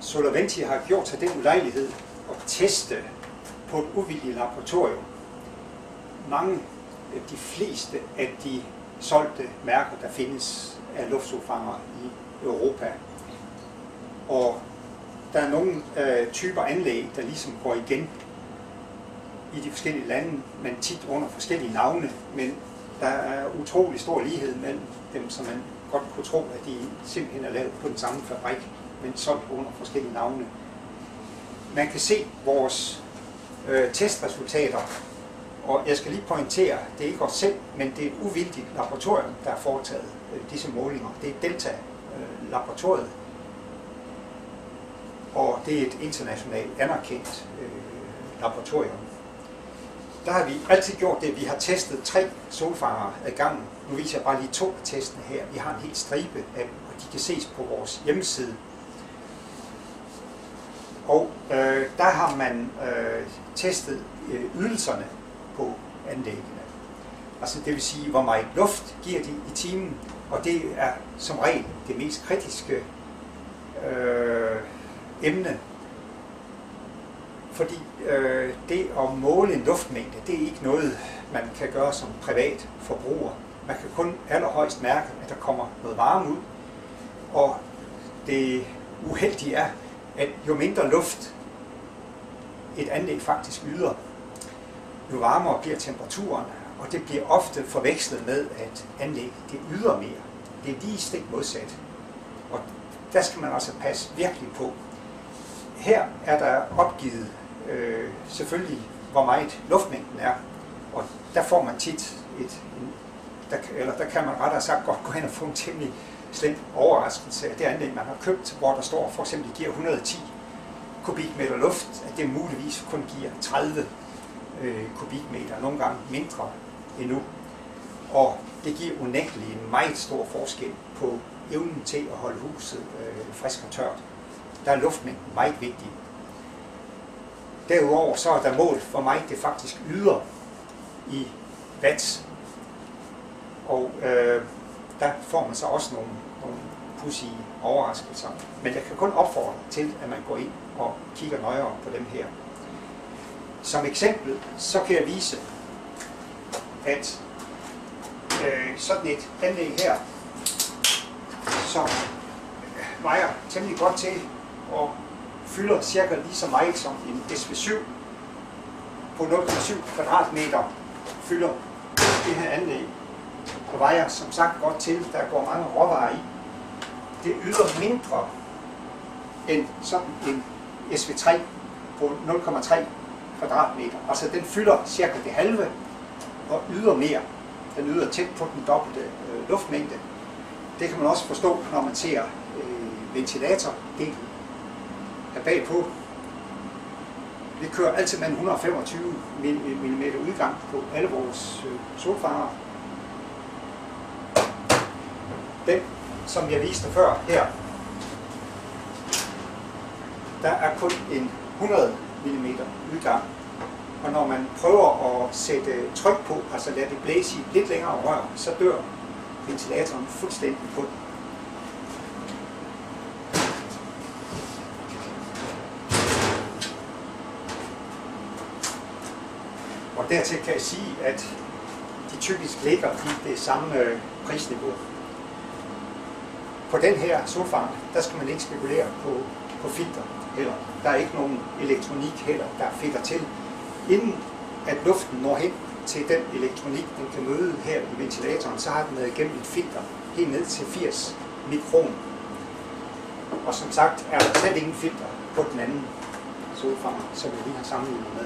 Solaventi har gjort sig den ulejlighed at teste på et uvildigt laboratorium de fleste af de solgte mærker, der findes af luftsolfangere i Europa. Og der er nogle typer anlæg, der ligesom går igen i de forskellige lande, men tit under forskellige navne, men der er utrolig stor lighed mellem dem, så man godt kunne tro, at de simpelthen er lavet på den samme fabrik, men solgt under forskellige navne. Man kan se vores testresultater, og jeg skal lige pointere, det er ikke os selv, men det er et uvildigt laboratorium, der har foretaget disse målinger. Det er Delta-laboratoriet, og det er et internationalt anerkendt laboratorium. Der har vi altid gjort det, vi har testet 3 solfangere ad gangen. Nu viser jeg bare lige 2 af testene her. Vi har en hel stribe af dem, og de kan ses på vores hjemmeside. Og der har man testet ydelserne på anlæggene. Altså det vil sige, hvor meget luft giver de i timen, og det er som regel det mest kritiske emne. Fordi det at måle en luftmængde, det er ikke noget, man kan gøre som privat forbruger. Man kan kun allerhøjst mærke, at der kommer noget varme ud. Og det uheldige er, at jo mindre luft et anlæg faktisk yder, jo varmere bliver temperaturen, og det bliver ofte forvekslet med, at anlæg det yder mere. Det er lige stik modsat. Og der skal man altså passe virkelig på. Her er der opgivet selvfølgelig, hvor meget luftmængden er, og der får man tit der kan man rettere sagt godt gå hen og få en temmelig slem overraskelse af det anlæg, man har købt, hvor der står for eksempel, giver 110 kubikmeter luft, at det muligvis kun giver 30 kubikmeter, nogle gange mindre endnu. Og det giver unægteligt en meget stor forskel på evnen til at holde huset frisk og tørt. Der er luftmængden meget vigtig. Derudover så er der mål, hvor meget det faktisk yder i watts. Og der får man så også nogle pudsige overraskelser. Men jeg kan kun opfordre til, at man går ind og kigger nøjere på dem her. Som eksempel, så kan jeg vise, at sådan et anlæg her, som vejer temmelig godt til og fylder cirka lige så meget som en SV7 på 0,7 kvadratmeter fylder det her anlæg og vejer som sagt godt til, der går mange råvarer i. Det yder mindre end sådan en SV3 på 0,3 kvadratmeter. Altså den fylder cirka det halve og yder mere. Den yder tæt på den dobbelte luftmængde. Det kan man også forstå, når man ser ventilatordelen her bagpå. Vi kører altid med en 125 mm udgang på alle vores solfangere. Den, som jeg viste før her, der er kun en 100 mm udgang. Og når man prøver at sætte tryk på, altså lade det blæse i lidt længere rør, så dør ventilatoren fuldstændig på den. Og dertil kan jeg sige, at de typisk ligger i det samme prisniveau. På den her solfanger, der skal man ikke spekulere på filter heller. Der er ikke nogen elektronik heller, der fedter til. Inden at luften når hen til den elektronik, den kan møde her i ventilatoren, så har den været igennem et filter helt ned til 80 mikron. Og som sagt er der slet ingen filter på den anden solfanger, som vi lige har sammenlignet med.